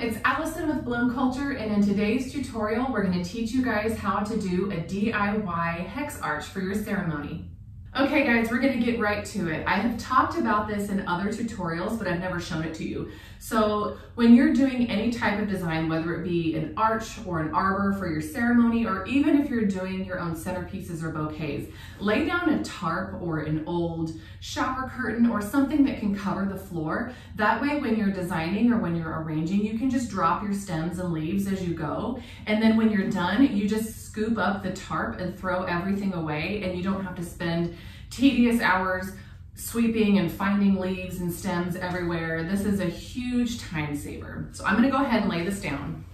it's Allison with Bloom Culture, and in today's tutorial, we're going to teach you guys how to do a DIY hex arch for your ceremony. Okay guys, we're going to get right to it. I have talked about this in other tutorials, but I've never shown it to you. So when you're doing any type of design, whether it be an arch or an arbor for your ceremony, or even if you're doing your own centerpieces or bouquets, lay down a tarp or an old shower curtain or something that can cover the floor. That way when you're designing or when you're arranging, you can just drop your stems and leaves as you go. And then when you're done, you just scoop up the tarp and throw everything away, and you don't have to spend tedious hours sweeping and finding leaves and stems everywhere. This is a huge time saver. So I'm gonna go ahead and lay this down.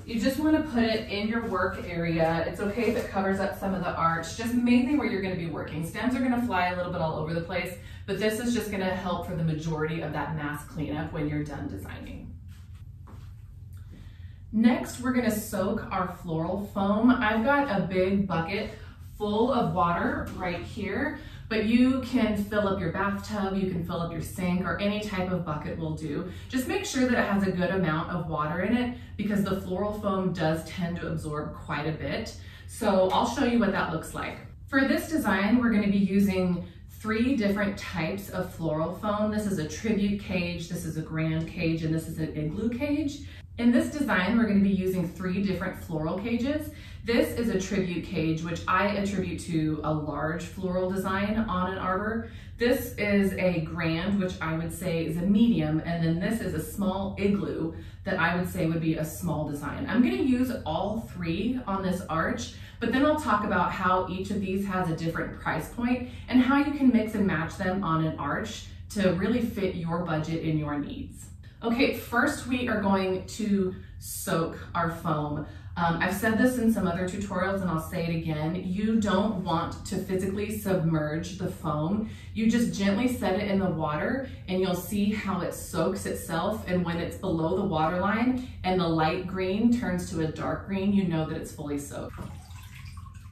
You just wanna put it in your work area. It's okay if it covers up some of the arch, just mainly where you're gonna be working. Stems are gonna fly a little bit all over the place, but this is just gonna help for the majority of that mass cleanup when you're done designing. Next, we're gonna soak our floral foam. I've got a big bucket full of water right here, but you can fill up your bathtub, you can fill up your sink, or any type of bucket will do. Just make sure that it has a good amount of water in it, because the floral foam does tend to absorb quite a bit. So I'll show you what that looks like. For this design, we're gonna be using 3 different types of floral foam. This is a tribute cage, this is a grand cage, and this is an igloo cage. In this design, we're going to be using 3 different floral cages. This is a tribute cage, which I attribute to a large floral design on an arbor. This is a grand, which I would say is a medium, and then this is a small igloo that I would say would be a small design. I'm going to use all 3 on this arch, but then I'll talk about how each of these has a different price point and how you can mix and match them on an arch to really fit your budget and your needs. Okay, first we are going to soak our foam. I've said this in some other tutorials and I'll say it again. You don't want to physically submerge the foam. You just gently set it in the water and you'll see how it soaks itself, and when it's below the water line and the light green turns to a dark green, you know that it's fully soaked.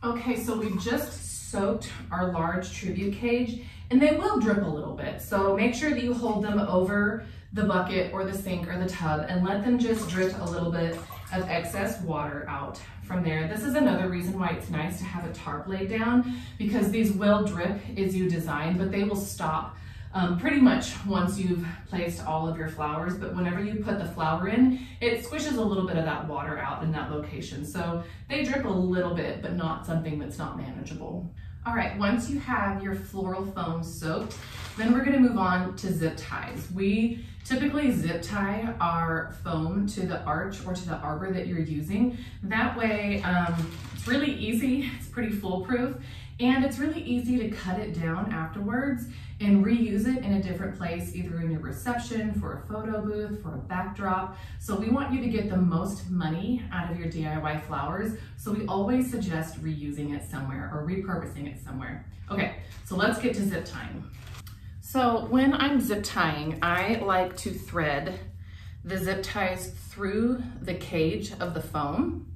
Okay, so we've just soaked our large tribute cage, and they will drip a little bit. So make sure that you hold them over the bucket or the sink or the tub and let them just drip a little bit of excess water out from there. This is another reason why it's nice to have a tarp laid down, because these will drip as you design, but they will stop pretty much once you've placed all of your flowers. But whenever you put the flower in, it squishes a little bit of that water out in that location. So they drip a little bit, but not something that's not manageable. All right, once you have your floral foam soaked, then we're gonna move on to zip ties. We typically zip tie our foam to the arch or to the arbor that you're using. That way, it's really easy, it's pretty foolproof, and it's really easy to cut it down afterwards and reuse it in a different place, either in your reception, for a photo booth, for a backdrop. So we want you to get the most money out of your DIY flowers. So we always suggest reusing it somewhere or repurposing it somewhere. Okay, so let's get to zip tying. So when I'm zip tying, I like to thread the zip ties through the cage of the foam.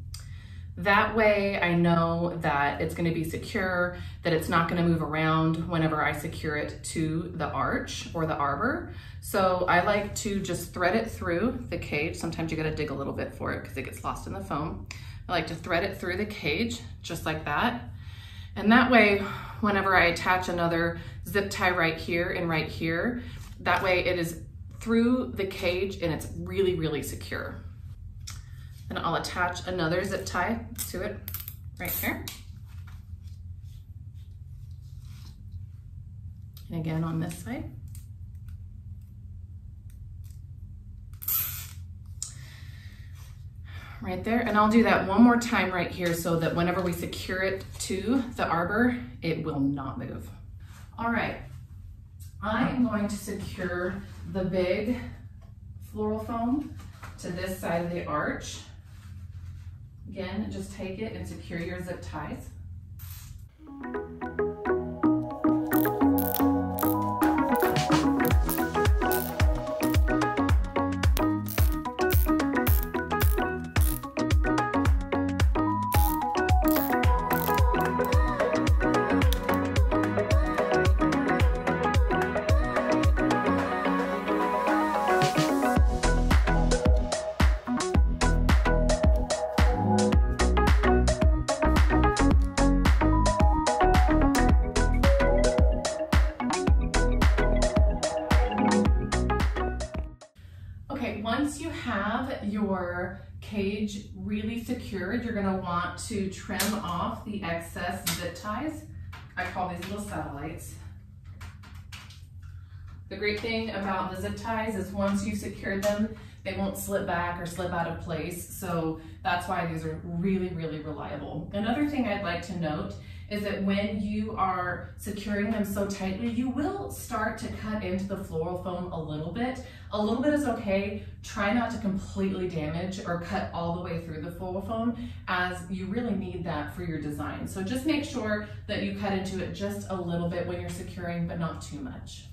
That way I know that it's going to be secure, that it's not going to move around whenever I secure it to the arch or the arbor. So I like to just thread it through the cage. Sometimes you got to dig a little bit for it because it gets lost in the foam. I like to thread it through the cage just like that. And that way, whenever I attach another zip tie right here and right here, that way it is through the cage and it's really, really secure. Then I'll attach another zip tie to it right here. And again on this side. Right there, and I'll do that one more time right here so that whenever we secure it to the arbor, it will not move. All right, I am going to secure the big floral foam to this side of the arch. Again, just take it and secure your zip ties. your cage really secured, you're gonna want to trim off the excess zip ties. I call these little satellites. The great thing about the zip ties is once you secure them, they won't slip back or slip out of place. So that's why these are really, really reliable. Another thing I'd like to note is that when you are securing them so tightly, you will start to cut into the floral foam a little bit. A little bit is okay. Try not to completely damage or cut all the way through the floral foam, as you really need that for your design. So just make sure that you cut into it just a little bit when you're securing, but not too much.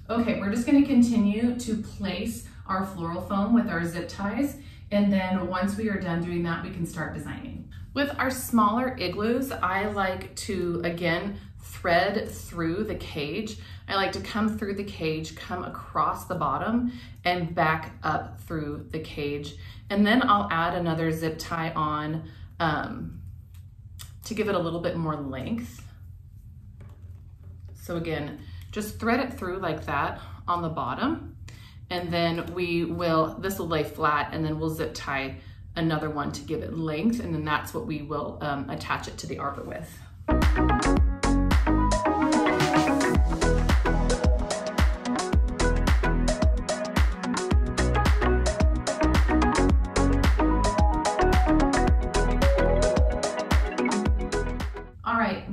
Okay, we're just gonna continue to place our floral foam with our zip ties, and then once we are done doing that, we can start designing. With our smaller igloos, I like to, again, thread through the cage. I like to come through the cage, come across the bottom, and back up through the cage. And then I'll add another zip tie on to give it a little bit more length. So again, just thread it through like that on the bottom, and then this will lay flat, and then we'll zip tie another one to give it length, and then that's what we will attach it to the arbor with.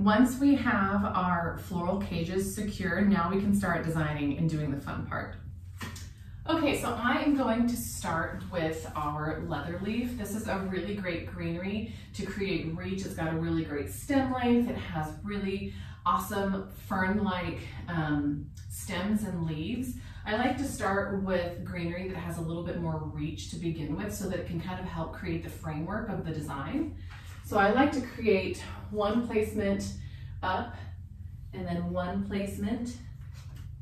Once we have our floral cages secured, now we can start designing and doing the fun part. Okay, so I am going to start with our leather leaf. This is a really great greenery to create reach. It's got a really great stem length. It has really awesome fern-like stems and leaves. I like to start with greenery that has a little bit more reach to begin with, so that it can kind of help create the framework of the design. So I like to create one placement up and then one placement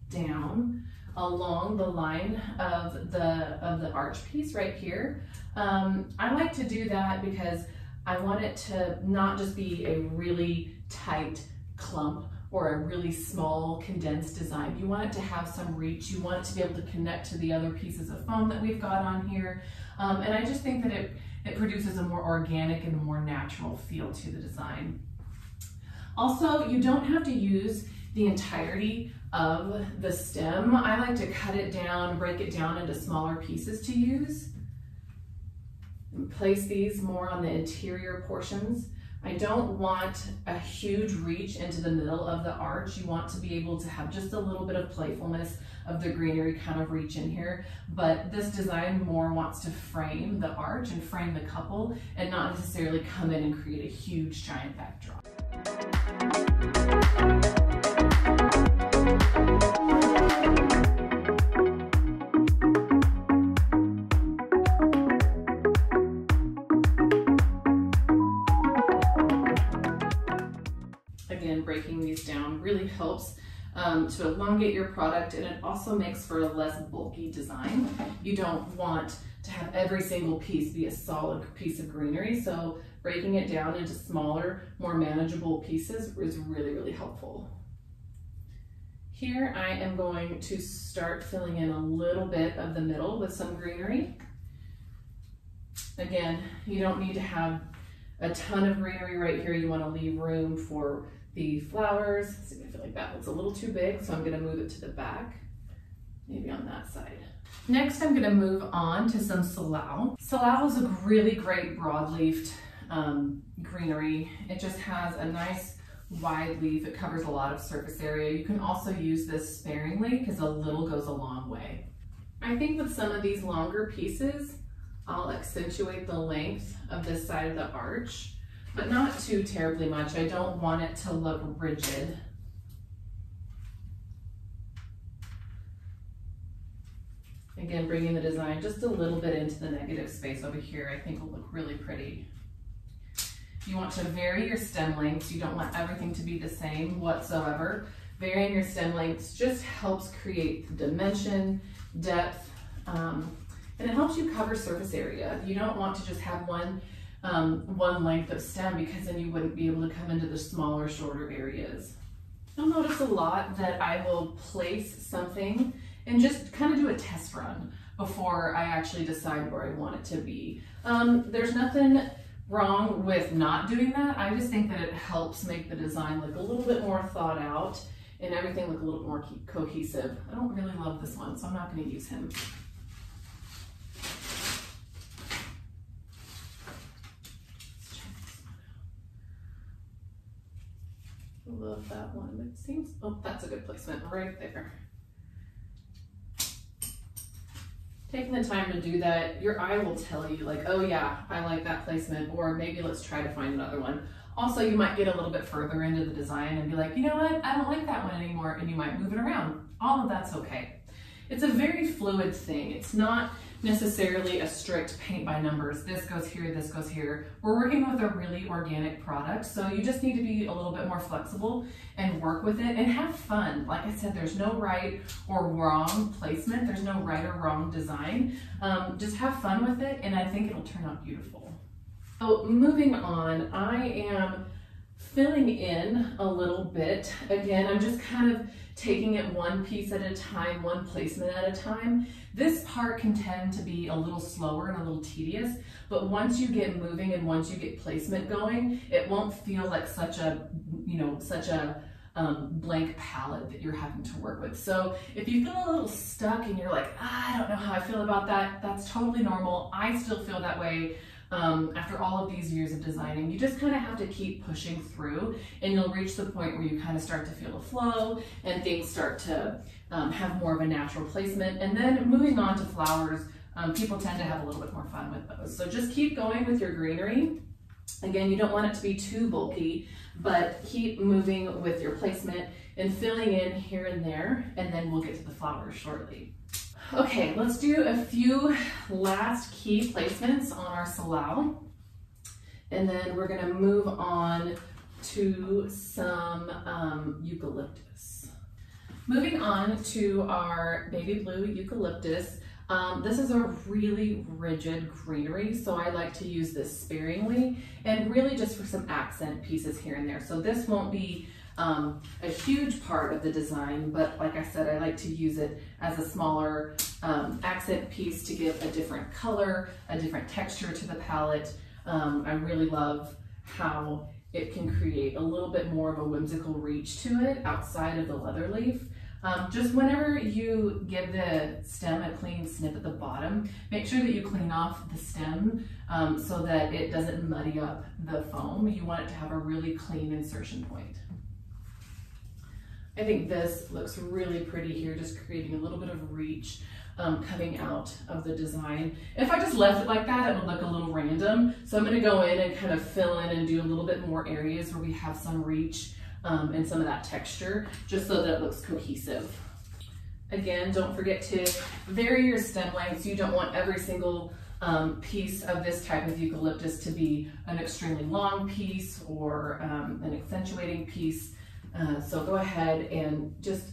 down along the line of the arch piece right here. I like to do that because I want it to not just be a really tight clump or a really small condensed design. You want it to have some reach. You want it to be able to connect to the other pieces of foam that we've got on here. And I just think that it produces a more organic and more natural feel to the design. Also, you don't have to use the entirety of the stem. I like to cut it down, break it down into smaller pieces to use. And place these more on the interior portions. I don't want a huge reach into the middle of the arch. You want to be able to have just a little bit of playfulness of the greenery kind of reach in here, but this design more wants to frame the arch and frame the couple and not necessarily come in and create a huge giant backdrop. Again, breaking these down really helps to elongate your product, and it also makes for a less bulky design. You don't want to have every single piece be a solid piece of greenery, so breaking it down into smaller, more manageable pieces is really, really helpful. Here I am going to start filling in a little bit of the middle with some greenery. Again, you don't need to have a ton of greenery right here. You want to leave room for the flowers. See, I feel like that looks a little too big, so I'm going to move it to the back, maybe on that side. Next, I'm going to move on to some Salal. Salal is a really great broadleafed greenery. It just has a nice wide leaf. It covers a lot of surface area. You can also use this sparingly because a little goes a long way. I think with some of these longer pieces, I'll accentuate the length of this side of the arch, but not too terribly much. I don't want it to look rigid. Again, bringing the design just a little bit into the negative space over here, I think will look really pretty. You want to vary your stem lengths. You don't want everything to be the same whatsoever. Varying your stem lengths just helps create dimension, depth, and it helps you cover surface area. You don't want to just have one length of stem, because then you wouldn't be able to come into the smaller, shorter areas. You'll notice a lot that I will place something and just kind of do a test run before I actually decide where I want it to be. There's nothing wrong with not doing that. I just think that it helps make the design look a little bit more thought out and everything look a little bit more cohesive. I don't really love this one, so I'm not going to use him. I love that one. It seems, oh, that's a good placement right there. Taking the time to do that, your eye will tell you like, oh yeah, I like that placement, or maybe let's try to find another one. Also, you might get a little bit further into the design and be like, you know what, I don't like that one anymore, and you might move it around. All of that's okay. It's a very fluid thing. It's not necessarily a strict paint by numbers. This goes here, this goes here. We're working with a really organic product, so you just need to be a little bit more flexible and work with it and have fun. Like I said, there's no right or wrong placement. There's no right or wrong design. Just have fun with it, and I think it'll turn out beautiful. So moving on, I am filling in a little bit. Again, I'm just kind of taking it one piece at a time, one placement at a time. This part can tend to be a little slower and a little tedious, but once you get moving and once you get placement going, it won't feel like such a, blank palette that you're having to work with. So if you feel a little stuck and you're like, I don't know how I feel about that, that's totally normal. I still feel that way. After all of these years of designing, you just kind of have to keep pushing through, and you'll reach the point where you kind of start to feel a flow and things start to have more of a natural placement. And then moving on to flowers, people tend to have a little bit more fun with those. So just keep going with your greenery. Again, you don't want it to be too bulky, but keep moving with your placement and filling in here and there, and then we'll get to the flowers shortly. Okay, let's do a few last key placements on our Salal, and then we're gonna move on to some eucalyptus. Moving on to our baby blue eucalyptus. This is a really rigid greenery, so I like to use this sparingly and really just for some accent pieces here and there. So this won't be a huge part of the design, but like I said, I like to use it as a smaller accent piece to give a different color, a different texture to the palette. I really love how it can create a little bit more of a whimsical reach to it outside of the leather leaf. Just whenever you give the stem a clean snip at the bottom, make sure that you clean off the stem so that it doesn't muddy up the foam. You want it to have a really clean insertion point. I think this looks really pretty here, just creating a little bit of reach coming out of the design. If I just left it like that, it would look a little random. So I'm gonna go in and kind of fill in and do a little bit more areas where we have some reach and some of that texture, just so that it looks cohesive. Again, don't forget to vary your stem lengths. You don't want every single piece of this type of eucalyptus to be an extremely long piece or an accentuating piece. So go ahead and just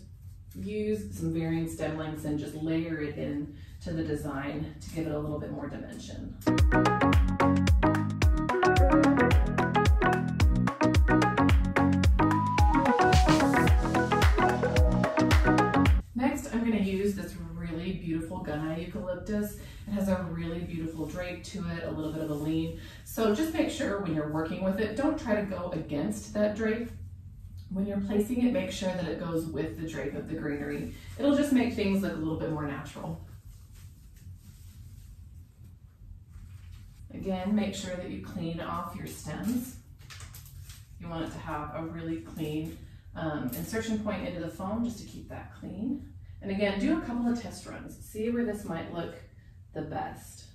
use some varying stem lengths and just layer it in to the design to give it a little bit more dimension. Next, I'm going to use this really beautiful Gunni Eucalyptus. It has a really beautiful drape to it, a little bit of a lean. So just make sure when you're working with it, don't try to go against that drape. When you're placing it, make sure that it goes with the drape of the greenery. It'll just make things look a little bit more natural. Again, make sure that you clean off your stems. You want it to have a really clean insertion point into the foam just to keep that clean. And again, do a couple of test runs. See where this might look the best.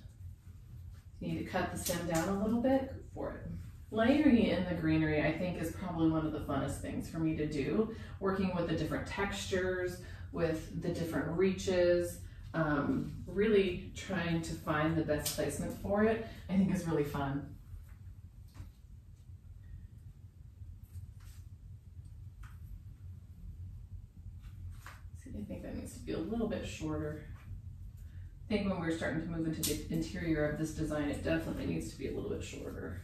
You need to cut the stem down a little bit, go for it. Layering in the greenery, I think, is probably one of the funnest things for me to do. Working with the different textures, with the different reaches, really trying to find the best placement for it, I think is really fun. See, I think that needs to be a little bit shorter. I think when we're starting to move into the interior of this design, it definitely needs to be a little bit shorter.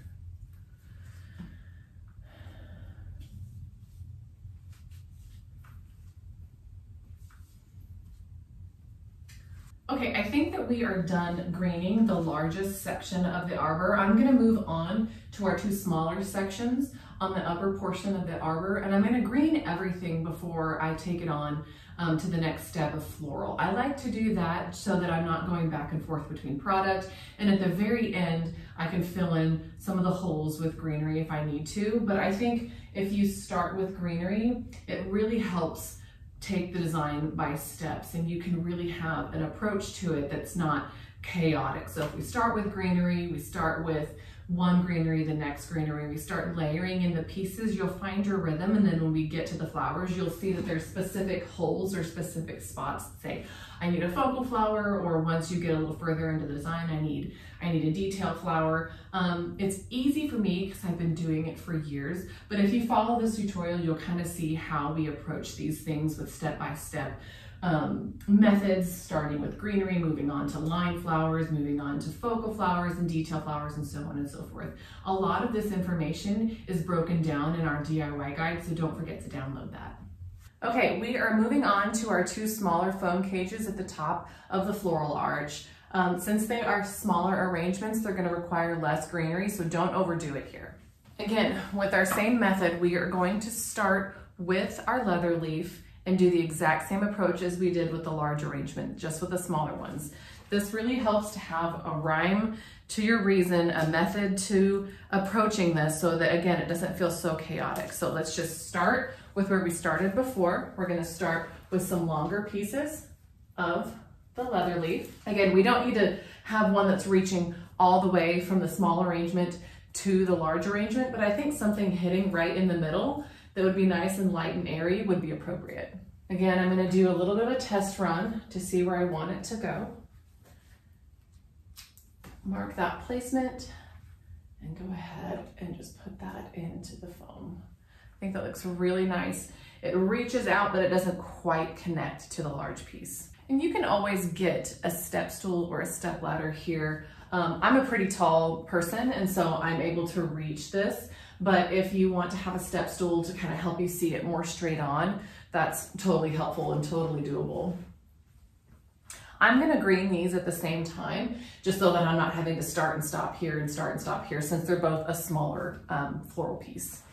Okay, I think that we are done greening the largest section of the arbor. I'm gonna move on to our two smaller sections on the upper portion of the arbor, and I'm gonna green everything before I take it on to the next step of floral. I like to do that so that I'm not going back and forth between product, and at the very end, I can fill in some of the holes with greenery if I need to. But I think if you start with greenery, it really helps take the design by steps, and you can really have an approach to it that's not chaotic. So if we start with greenery, we start with one greenery, the next greenery, we start layering in the pieces, you'll find your rhythm, and then when we get to the flowers, you'll see that there's specific holes or specific spots that say, I need a focal flower, or once you get a little further into the design, I need a detail flower. It's easy for me because I've been doing it for years, but if you follow this tutorial, you'll kind of see how we approach these things with step-by-step methods, starting with greenery, moving on to line flowers, moving on to focal flowers and detail flowers, and so on and so forth. A lot of this information is broken down in our DIY guide, so don't forget to download that. Okay, we are moving on to our two smaller foam cages at the top of the floral arch. Since they are smaller arrangements, they're going to require less greenery, so don't overdo it here. Again, with our same method, we are going to start with our leather leaf and do the exact same approach as we did with the large arrangement, just with the smaller ones. This really helps to have a rhyme to your reason, a method to approaching this so that, again, it doesn't feel so chaotic. So let's just start with where we started before. We're gonna start with some longer pieces of the leather leaf. Again, we don't need to have one that's reaching all the way from the small arrangement to the large arrangement, but I think something hitting right in the middle that would be nice and light and airy would be appropriate. Again, I'm gonna do a little bit of a test run to see where I want it to go. Mark that placement and go ahead and just put that into the foam. I think that looks really nice. It reaches out, but it doesn't quite connect to the large piece. And you can always get a step stool or a step ladder here. I'm a pretty tall person, and so I'm able to reach this. But if you want to have a step stool to kind of help you see it more straight on, that's totally helpful and totally doable. I'm gonna green these at the same time, just so that I'm not having to start and stop here and start and stop here, since they're both a smaller floral piece.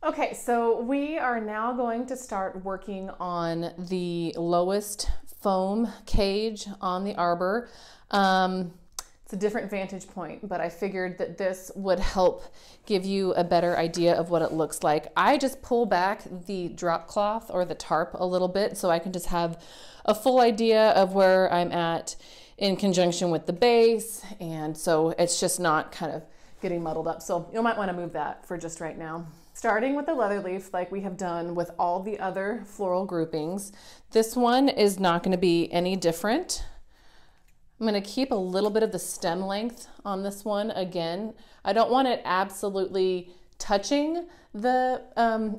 Okay, so we are now going to start working on the lowest foam cage on the arbor. It's a different vantage point, but I figured that this would help give you a better idea of what it looks like. I just pull back the drop cloth or the tarp a little bit so I can just have a full idea of where I'm at in conjunction with the base, and so it's just not kind of getting muddled up. So you might want to move that for just right now. Starting with the leather leaf, like we have done with all the other floral groupings, this one is not going to be any different. I'm going to keep a little bit of the stem length on this one. Again, I don't want it absolutely touching the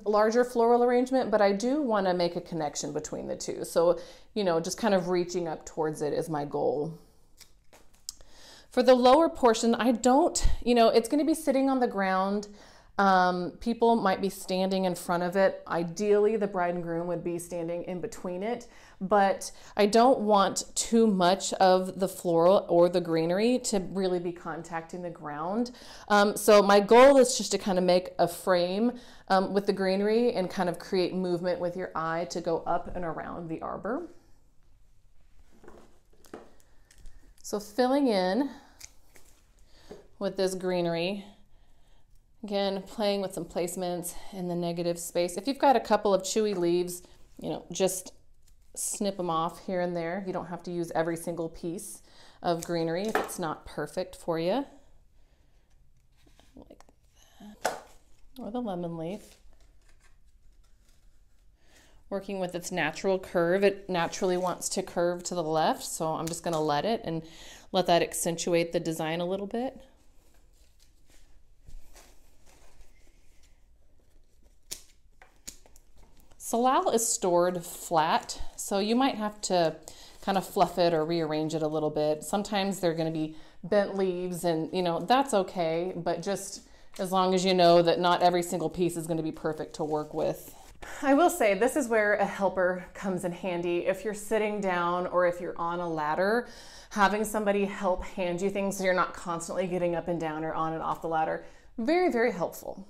larger floral arrangement, but I do want to make a connection between the two. So, you know, just kind of reaching up towards it is my goal. For the lower portion, I don't, you know, it's going to be sitting on the ground. People might be standing in front of it. Ideally, the bride and groom would be standing in between it, but I don't want too much of the floral or the greenery to really be contacting the ground. So my goal is just to kind of make a frame with the greenery and kind of create movement with your eye to go up and around the arbor. So filling in with this greenery. Again, playing with some placements in the negative space. If you've got a couple of chewy leaves, you know, just snip them off here and there. You don't have to use every single piece of greenery if it's not perfect for you. Like that. or the lemon leaf. Working with its natural curve, it naturally wants to curve to the left, so I'm just going to let it and let that accentuate the design a little bit. Salal is stored flat, so you might have to kind of fluff it or rearrange it a little bit. Sometimes they're going to be bent leaves, and you know, that's okay, but just as long as you know that not every single piece is going to be perfect to work with. I will say this is where a helper comes in handy. If you're sitting down or if you're on a ladder, having somebody help hand you things so you're not constantly getting up and down or on and off the ladder, very, very helpful.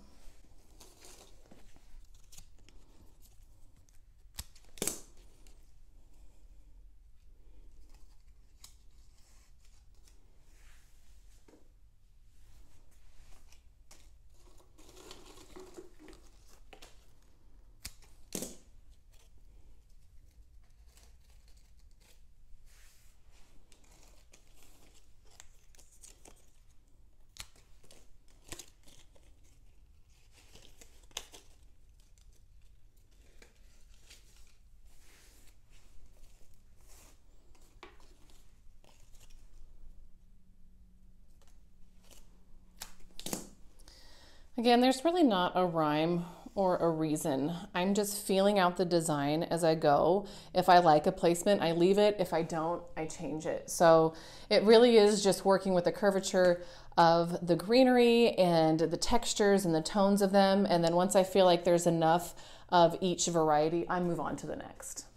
Again, there's really not a rhyme or a reason. I'm just feeling out the design as I go. If I like a placement, I leave it. If I don't, I change it. So it really is just working with the curvature of the greenery and the textures and the tones of them. And then once I feel like there's enough of each variety, I move on to the next.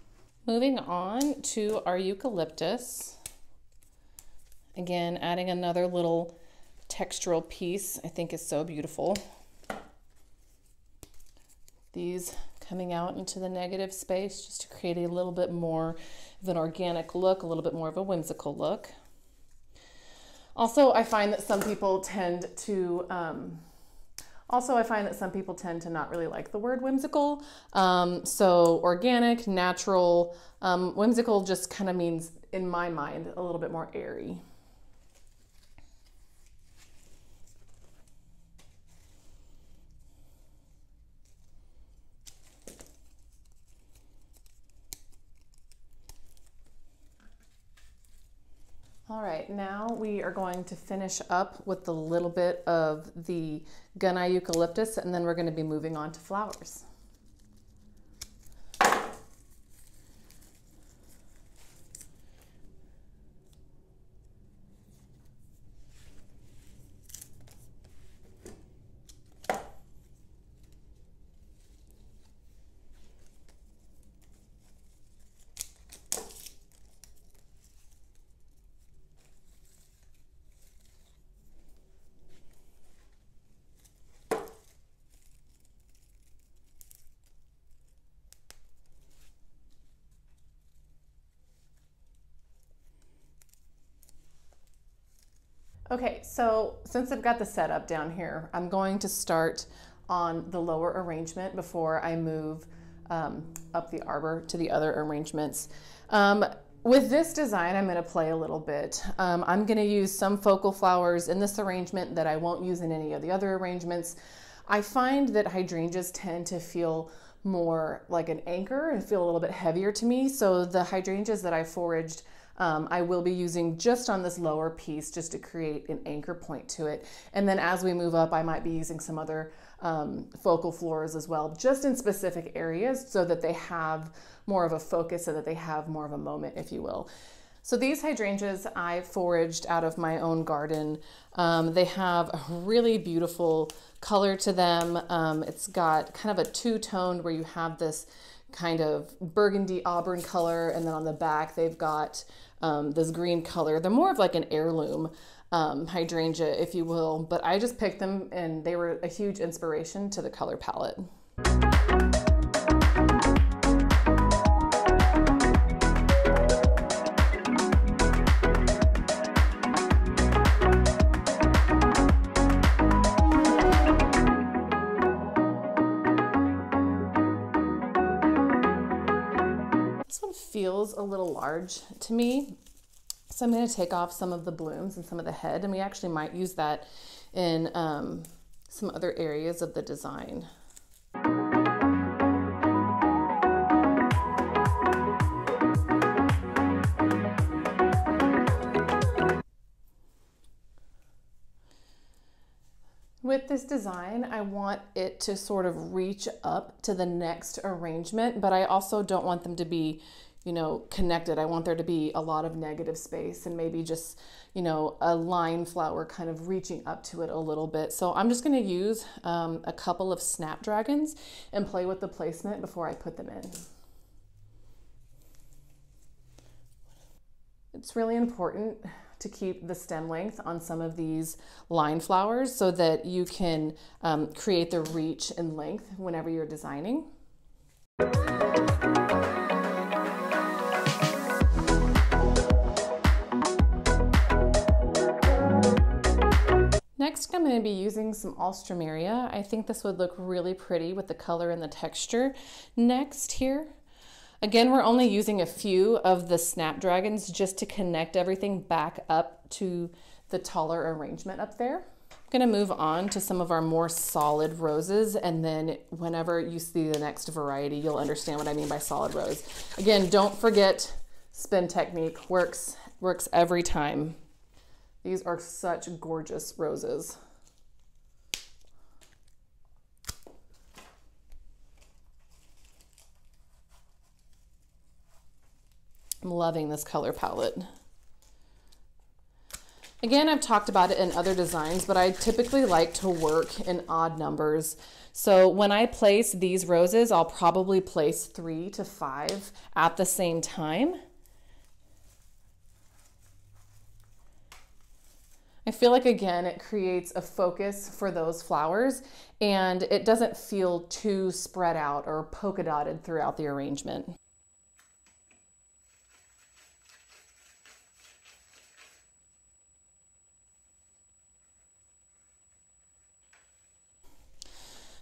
Moving on to our eucalyptus. Again, adding another little textural piece I think is so beautiful. These coming out into the negative space just to create a little bit more of an organic look, a little bit more of a whimsical look. Also, I find that some people tend to not really like the word whimsical. So organic, natural, whimsical just kind of means, in my mind, a little bit more airy. All right, now we are going to finish up with a little bit of the Gunni Eucalyptus, and then we're going to be moving on to flowers. Okay, so since I've got the setup down here, I'm going to start on the lower arrangement before I move up the arbor to the other arrangements. With this design, I'm going to play a little bit. I'm going to use some focal flowers in this arrangement that I won't use in any of the other arrangements. I find that hydrangeas tend to feel more like an anchor and feel a little bit heavier to me, so the hydrangeas that I foraged I will be using just on this lower piece just to create an anchor point to it. And then as we move up, I might be using some other focal flores as well, just in specific areas so that they have more of a focus, so that they have more of a moment, if you will. So these hydrangeas I foraged out of my own garden. They have a really beautiful color to them. It's got kind of a two-toned where you have this kind of burgundy auburn color, and then on the back they've got this green color. They're more of like an heirloom hydrangea, if you will, but I just picked them and they were a huge inspiration to the color palette. Feels a little large to me, so I'm going to take off some of the blooms and some of the head, and we actually might use that in some other areas of the design. With this design, I want it to sort of reach up to the next arrangement, but I also don't want them to be, you know, connected. I want there to be a lot of negative space and maybe just, you know, a line flower kind of reaching up to it a little bit. So I'm just going to use a couple of snapdragons and play with the placement before I put them in. It's really important to keep the stem length on some of these line flowers so that you can create the reach and length whenever you're designing. Next, I'm going to be using some Alstroemeria. I think this would look really pretty with the color and the texture. Next here, again, we're only using a few of the snapdragons just to connect everything back up to the taller arrangement up there. I'm going to move on to some of our more solid roses, and then whenever you see the next variety, you'll understand what I mean by solid rose. Again, don't forget spin technique, works every time. These are such gorgeous roses. I'm loving this color palette. Again, I've talked about it in other designs, but I typically like to work in odd numbers. So when I place these roses, I'll probably place 3 to 5 at the same time. I feel like, again, it creates a focus for those flowers and it doesn't feel too spread out or polka dotted throughout the arrangement.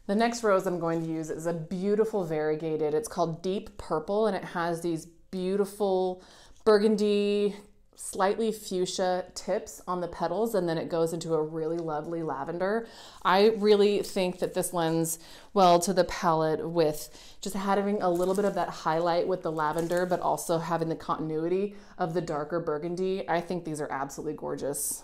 The next rose I'm going to use is a beautiful variegated. It's called Deep Purple, and it has these beautiful burgundy, slightly fuchsia tips on the petals, and then it goes into a really lovely lavender. I really think that this lends well to the palette with just having a little bit of that highlight with the lavender, but also having the continuity of the darker burgundy. I think these are absolutely gorgeous.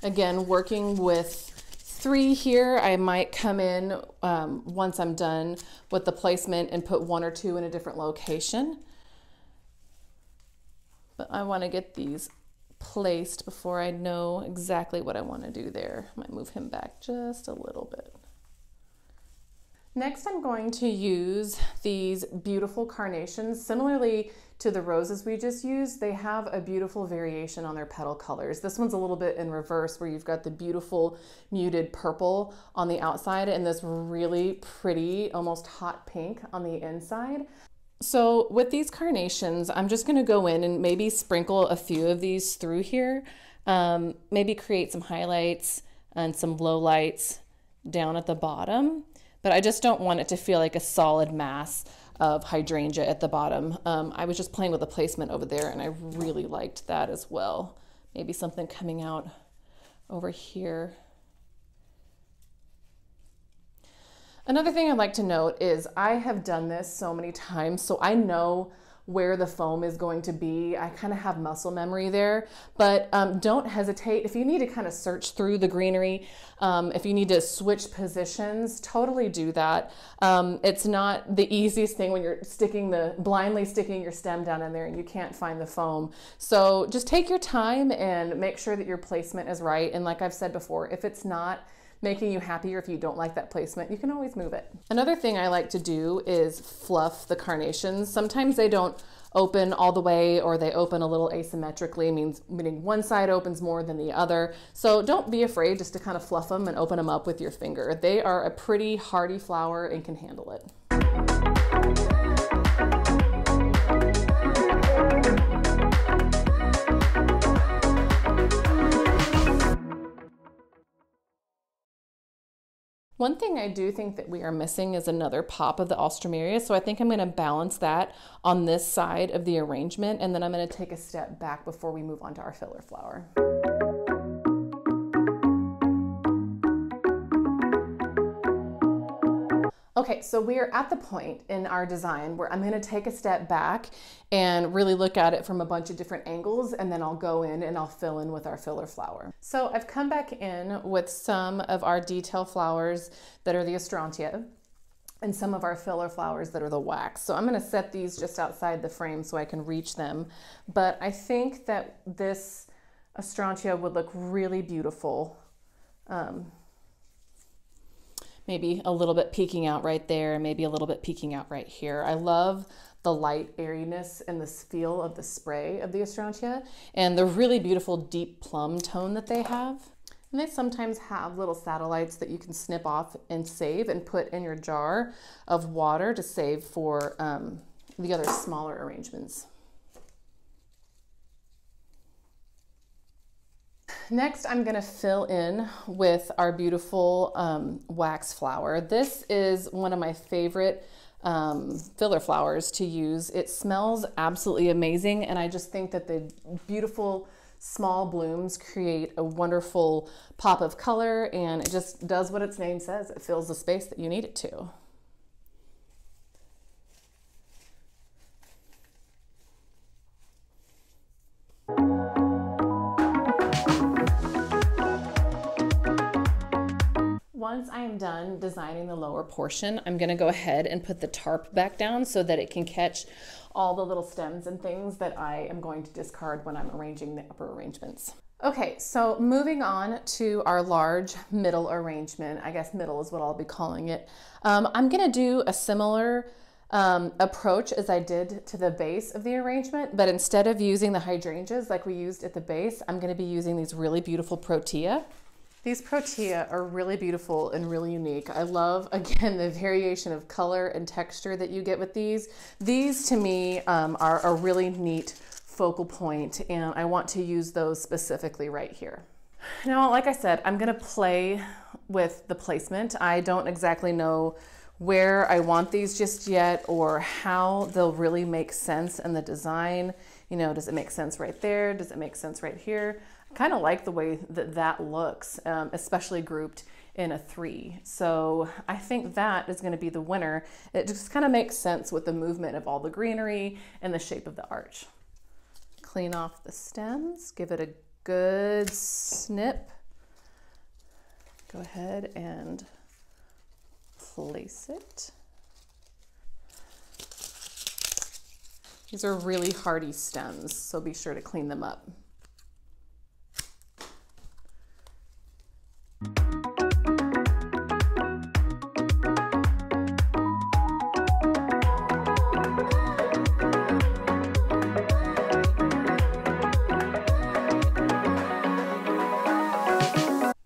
Again, working with 3 here, I might come in once I'm done with the placement and put 1 or 2 in a different location. But I want to get these placed before I know exactly what I want to do there. I might move him back just a little bit. Next, I'm going to use these beautiful carnations. Similarly to the roses we just used, they have a beautiful variation on their petal colors. This one's a little bit in reverse, where you've got the beautiful muted purple on the outside and this really pretty, almost hot pink on the inside. So with these carnations, I'm just gonna go in and maybe sprinkle a few of these through here, maybe create some highlights and some lowlights down at the bottom. But I just don't want it to feel like a solid mass of hydrangea at the bottom. I was just playing with the placement over there and I really liked that as well. Maybe something coming out over here. Another thing I'd like to note is I have done this so many times, so I know where the foam is going to be. I kind of have muscle memory there, but don't hesitate. If you need to kind of search through the greenery, if you need to switch positions, totally do that. It's not the easiest thing when you're blindly sticking your stem down in there and you can't find the foam. So just take your time and make sure that your placement is right. And like I've said before, if it's not making you happy or if you don't like that placement, you can always move it. Another thing I like to do is fluff the carnations. Sometimes they don't open all the way or they open a little asymmetrically, meaning one side opens more than the other. So don't be afraid just to kind of fluff them and open them up with your finger. They are a pretty hardy flower and can handle it. One thing I do think that we are missing is another pop of the Alstroemeria, so I think I'm going to balance that on this side of the arrangement, and then I'm going to take a step back before we move on to our filler flower. Okay, so we are at the point in our design where I'm going to take a step back and really look at it from a bunch of different angles, and then I'll go in and I'll fill in with our filler flower. So I've come back in with some of our detail flowers that are the Astrantia and some of our filler flowers that are the wax. So I'm going to set these just outside the frame so I can reach them. But I think that this Astrantia would look really beautiful. Maybe a little bit peeking out right there, maybe a little bit peeking out right here. I love the light airiness and the feel of the spray of the Astrantia and the really beautiful deep plum tone that they have. And they sometimes have little satellites that you can snip off and save and put in your jar of water to save for the other smaller arrangements. Next, I'm going to fill in with our beautiful wax flower. This is one of my favorite filler flowers to use. It smells absolutely amazing, and I just think that the beautiful small blooms create a wonderful pop of color, and it just does what its name says. It fills the space that you need it to. Once I am done designing the lower portion, I'm going to go ahead and put the tarp back down so that it can catch all the little stems and things that I am going to discard when I'm arranging the upper arrangements. Okay, so moving on to our large middle arrangement, I guess middle is what I'll be calling it. I'm going to do a similar approach as I did to the base of the arrangement, but instead of using the hydrangeas like we used at the base, I'm going to be using these really beautiful Protea. These Protea are really beautiful and really unique. I love, again, the variation of color and texture that you get with these. These, to me, are a really neat focal point, and I want to use those specifically right here. Now, like I said, I'm going to play with the placement. I don't exactly know where I want these just yet or how they'll really make sense in the design. You know, does it make sense right there? Does it make sense right here? I kind of like the way that that looks, especially grouped in a 3. So I think that is going to be the winner. It just kind of makes sense with the movement of all the greenery and the shape of the arch. Clean off the stems, give it a good snip. Go ahead and place it. These are really hardy stems, so be sure to clean them up.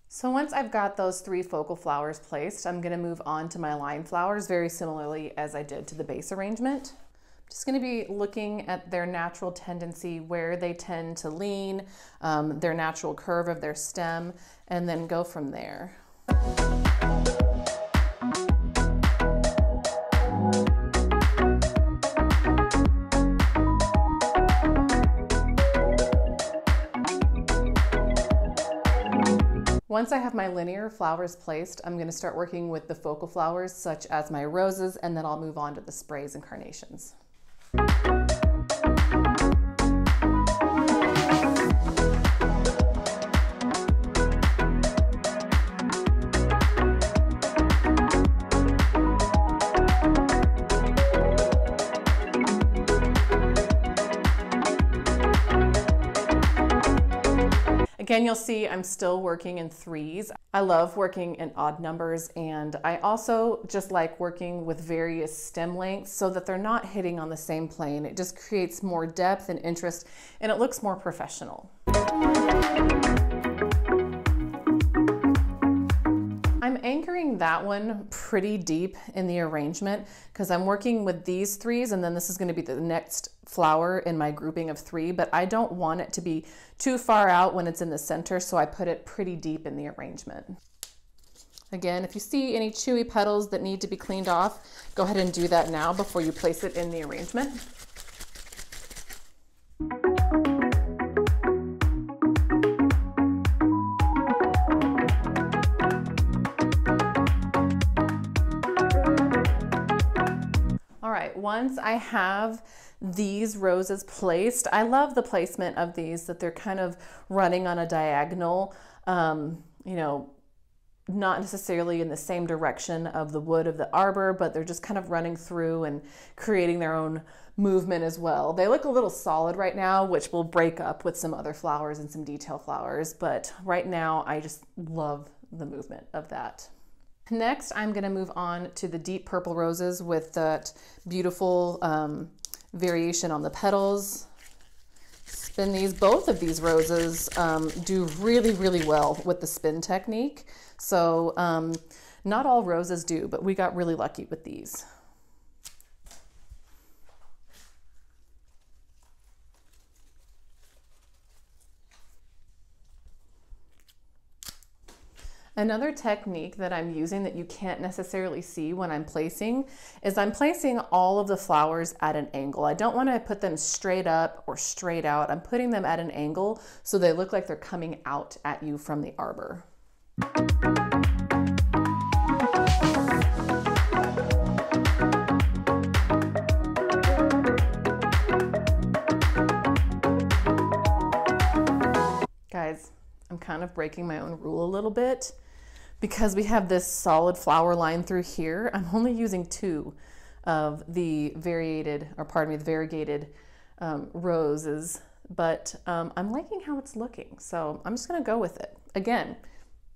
So once I've got those 3 focal flowers placed, I'm going to move on to my line flowers very similarly as I did to the base arrangement. I'm just going to be looking at their natural tendency, where they tend to lean, their natural curve of their stem, and then go from there. Once I have my linear flowers placed, I'm going to start working with the focal flowers such as my roses, and then I'll move on to the sprays and carnations. Again, you'll see I'm still working in 3s. I love working in odd numbers, and I also just like working with various stem lengths so that they're not hitting on the same plane. It just creates more depth and interest, and it looks more professional. I'm anchoring that one pretty deep in the arrangement because I'm working with these 3s, and then this is going to be the next flower in my grouping of 3, but I don't want it to be too far out when it's in the center, so I put it pretty deep in the arrangement. Again, if you see any chewy petals that need to be cleaned off, go ahead and do that now before you place it in the arrangement. All right, once I have these roses placed, I love the placement of these, that they're kind of running on a diagonal, you know, not necessarily in the same direction of the wood of the arbor, but they're just kind of running through and creating their own movement as well. They look a little solid right now, which will break up with some other flowers and some detail flowers, but right now I just love the movement of that. Next, I'm going to move on to the deep purple roses with that beautiful variation on the petals. Spin these. Both of these roses do really, really well with the spin technique. So not all roses do, but we got really lucky with these. Another technique that I'm using that you can't necessarily see when I'm placing is I'm placing all of the flowers at an angle. I don't want to put them straight up or straight out. I'm putting them at an angle so they look like they're coming out at you from the arbor. Guys, I'm kind of breaking my own rule a little bit. Because we have this solid flower line through here, I'm only using 2 of the variegated roses, but I'm liking how it's looking, so I'm just gonna go with it. Again,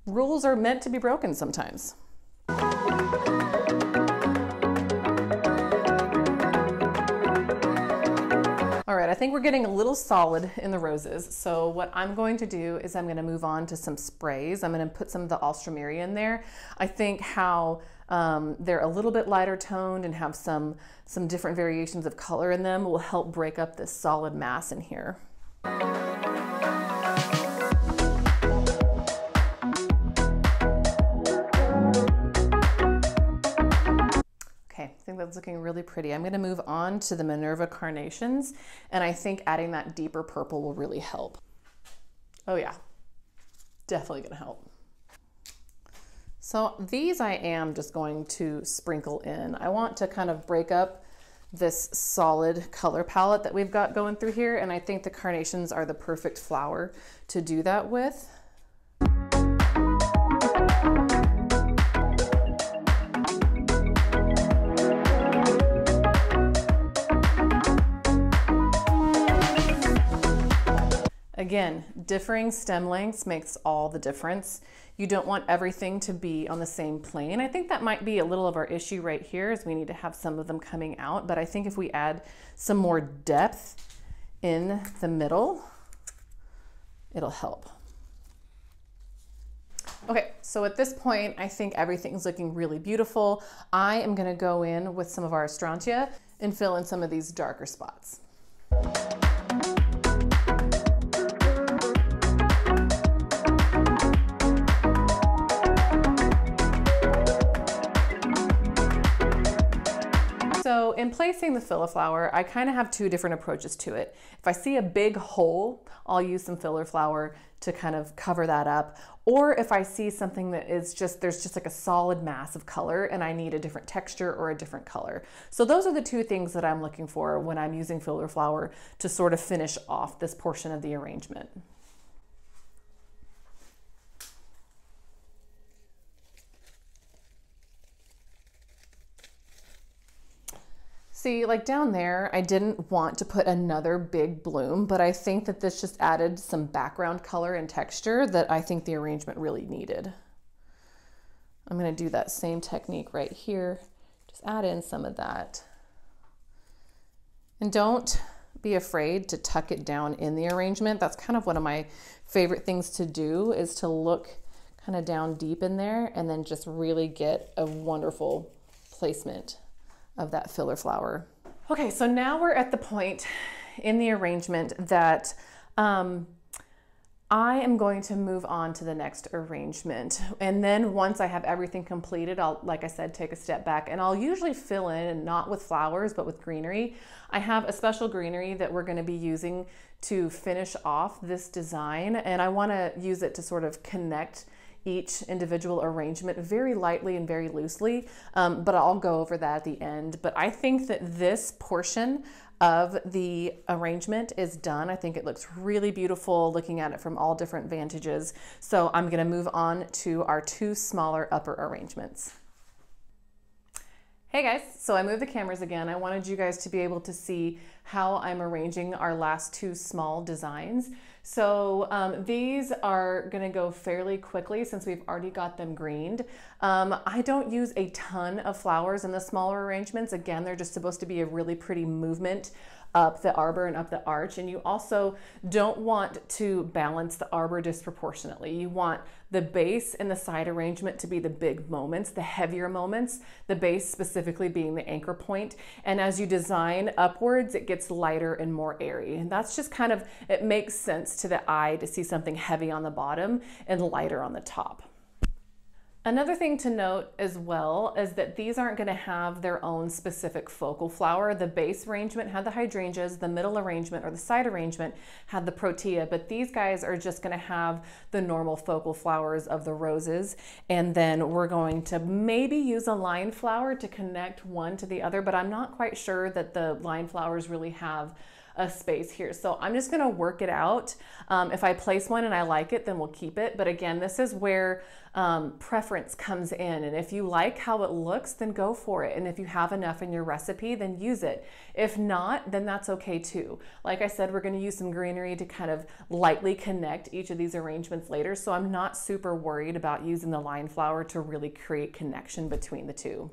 rules are meant to be broken sometimes. All right, I think we're getting a little solid in the roses. So what I'm going to do is I'm going to move on to some sprays. I'm going to put some of the Alstroemeria in there. I think how they're a little bit lighter toned and have some different variations of color in them will help break up this solid mass in here. I think that's looking really pretty. I'm going to move on to the Minerva Carnations, and I think adding that deeper purple will really help. Oh yeah, definitely going to help. So these I am just going to sprinkle in. I want to kind of break up this solid color palette that we've got going through here, and I think the carnations are the perfect flower to do that with. Again, differing stem lengths makes all the difference. You don't want everything to be on the same plane. I think that might be a little of our issue right here, is we need to have some of them coming out, but I think if we add some more depth in the middle, it'll help. Okay, so at this point, I think everything's looking really beautiful. I am gonna go in with some of our Astrantia and fill in some of these darker spots. So in placing the filler flower, I kind of have 2 different approaches to it. If I see a big hole, I'll use some filler flower to kind of cover that up. Or if I see something that is there's just like a solid mass of color and I need a different texture or a different color. So those are the 2 things that I'm looking for when I'm using filler flower to sort of finish off this portion of the arrangement. See, like down there, I didn't want to put another big bloom, but I think that this just added some background color and texture that I think the arrangement really needed. I'm going to do that same technique right here. Just add in some of that. And don't be afraid to tuck it down in the arrangement. That's kind of one of my favorite things to do, is to look kind of down deep in there and then just really get a wonderful placement of that filler flower. Okay, so now we're at the point in the arrangement that I am going to move on to the next arrangement. And then once I have everything completed, I'll, like I said, take a step back and I'll usually fill in, and not with flowers, but with greenery. I have a special greenery that we're gonna be using to finish off this design. And I wanna use it to sort of connect each individual arrangement very lightly and very loosely, but I'll go over that at the end. But I think that this portion of the arrangement is done. I think it looks really beautiful looking at it from all different vantages. So I'm gonna move on to our two smaller upper arrangements. Hey guys, so I moved the cameras again. I wanted you guys to be able to see how I'm arranging our last two small designs. So these are gonna go fairly quickly since we've already got them greened. I don't use a ton of flowers in the smaller arrangements. Again, they're just supposed to be a really pretty movement up the arbor and up the arch. And you also don't want to balance the arbor disproportionately. You want the base and the side arrangement to be the big moments, the heavier moments, the base specifically being the anchor point. And as you design upwards, it gets lighter and more airy. And that's just kind of, it makes sense to the eye to see something heavy on the bottom and lighter on the top. Another thing to note as well is that these aren't going to have their own specific focal flower. The base arrangement had the hydrangeas, the middle arrangement or the side arrangement had the protea, but these guys are just going to have the normal focal flowers of the roses. And then we're going to maybe use a line flower to connect one to the other, but I'm not quite sure that the line flowers really have a space here. So I'm just gonna work it out. If I place one and I like it, then we'll keep it. But again, this is where preference comes in. And if you like how it looks, then go for it. And if you have enough in your recipe, then use it. If not, then that's okay too. Like I said, we're gonna use some greenery to kind of lightly connect each of these arrangements later. So I'm not super worried about using the line flower to really create connection between the two.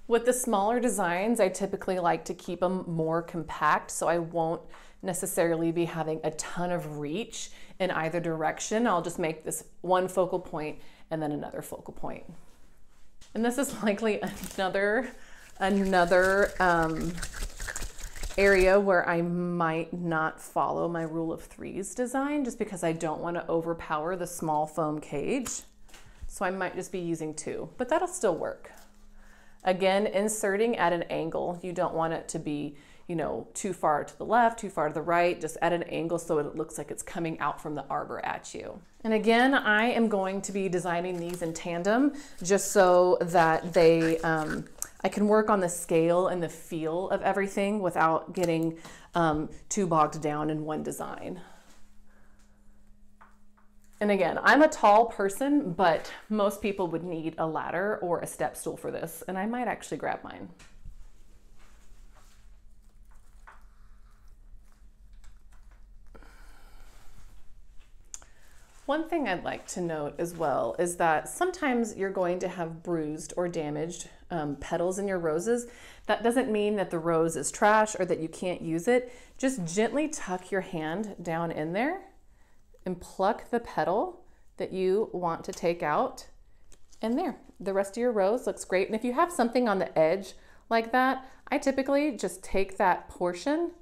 With the smaller designs, I typically like to keep them more compact, so I won't necessarily be having a ton of reach in either direction. I'll just make this one focal point and then another focal point. And this is likely another area where I might not follow my rule of threes design, just because I don't want to overpower the small foam cage. So I might just be using two, but that'll still work. Again, inserting at an angle. You don't want it to be, you know, too far to the left, too far to the right, just at an angle so it looks like it's coming out from the arbor at you. And again, I am going to be designing these in tandem just so that they, I can work on the scale and the feel of everything without getting too bogged down in one design. And again, I'm a tall person, but most people would need a ladder or a step stool for this, and I might actually grab mine. One thing I'd like to note as well is that sometimes you're going to have bruised or damaged petals in your roses. That doesn't mean that the rose is trash or that you can't use it. Just gently tuck your hand down in there and pluck the petal that you want to take out, and there, the rest of your rose looks great. And if you have something on the edge like that, I typically just take that portion,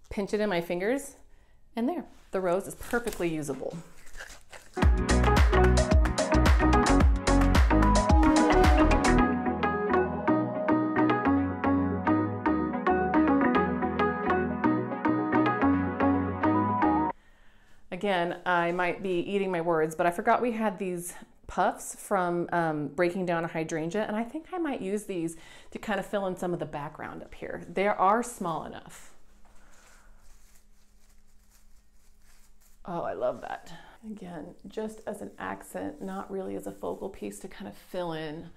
pinch it in my fingers, and there, the rose is perfectly usable. Again, I might be eating my words, but I forgot we had these puffs from breaking down a hydrangea, and I think I might use these to kind of fill in some of the background up here. They are small enough. Oh, I love that. Again, just as an accent, not really as a focal piece to kind of fill in. And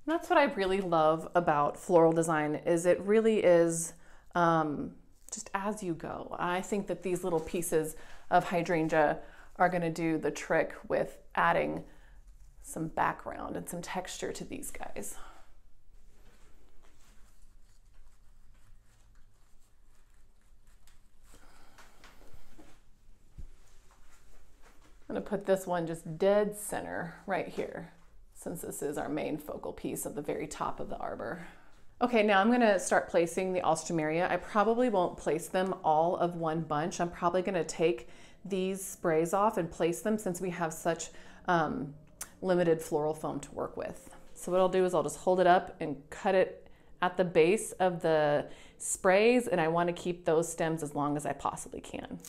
that's what I really love about floral design, is it really is just as you go. I think that these little pieces of hydrangea are going to do the trick with adding some background and some texture to these guys. I'm going to put this one just dead center right here, since this is our main focal piece at the very top of the arbor. Okay, now I'm gonna start placing the Alstroemeria. I probably won't place them all of one bunch. I'm probably gonna take these sprays off and place them since we have such limited floral foam to work with. So what I'll do is I'll just hold it up and cut it at the base of the sprays, and I want to keep those stems as long as I possibly can.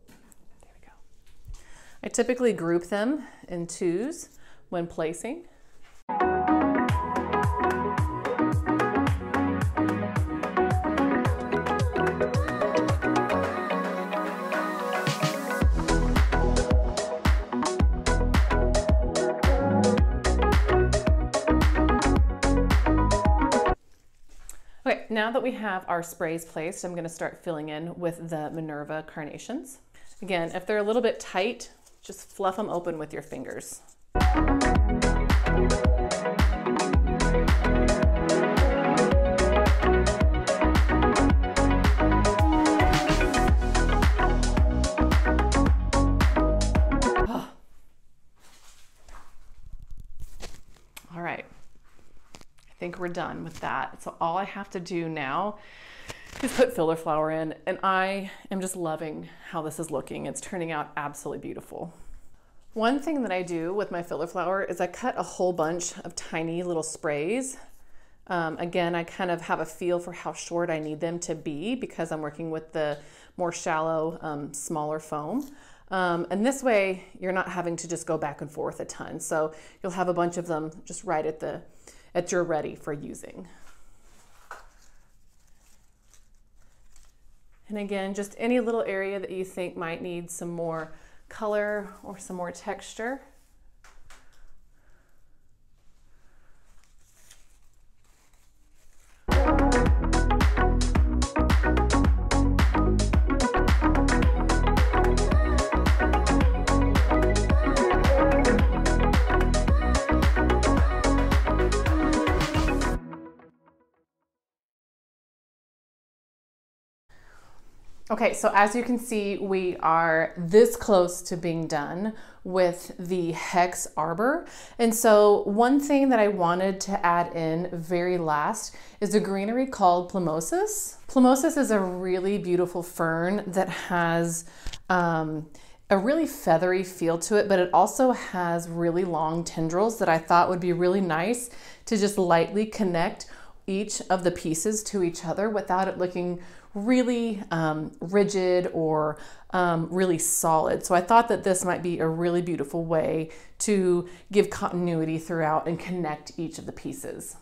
There we go. I typically group them in twos when placing. Okay, now that we have our sprays placed, I'm going to start filling in with the Minerva Carnations. Again, if they're a little bit tight, just fluff them open with your fingers. All right. I think we're done with that. So all I have to do now is put filler flower in, and I am just loving how this is looking. It's turning out absolutely beautiful. One thing that I do with my filler flower is I cut a whole bunch of tiny little sprays. Again, I kind of have a feel for how short I need them to be because I'm working with the more shallow, smaller foam. And this way you're not having to just go back and forth a ton. So you'll have a bunch of them just right at your ready for using. And again, just any little area that you think might need some more color or some more texture. Okay, so as you can see, we are this close to being done with the Hex Arbor. And so one thing that I wanted to add in very last is a greenery called Plumosus. Plumosus is a really beautiful fern that has a really feathery feel to it, but it also has really long tendrils that I thought would be really nice to just lightly connect each of the pieces to each other without it looking really rigid or really solid. So I thought that this might be a really beautiful way to give continuity throughout and connect each of the pieces.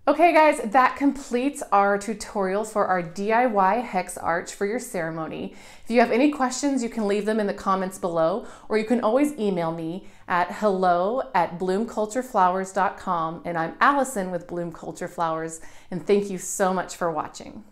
Okay guys, that completes our tutorial for our DIY hex arch for your ceremony. If you have any questions, you can leave them in the comments below, or you can always email me at hello@bloomcultureflowers.com. And I'm Allison with Bloom Culture Flowers, and thank you so much for watching.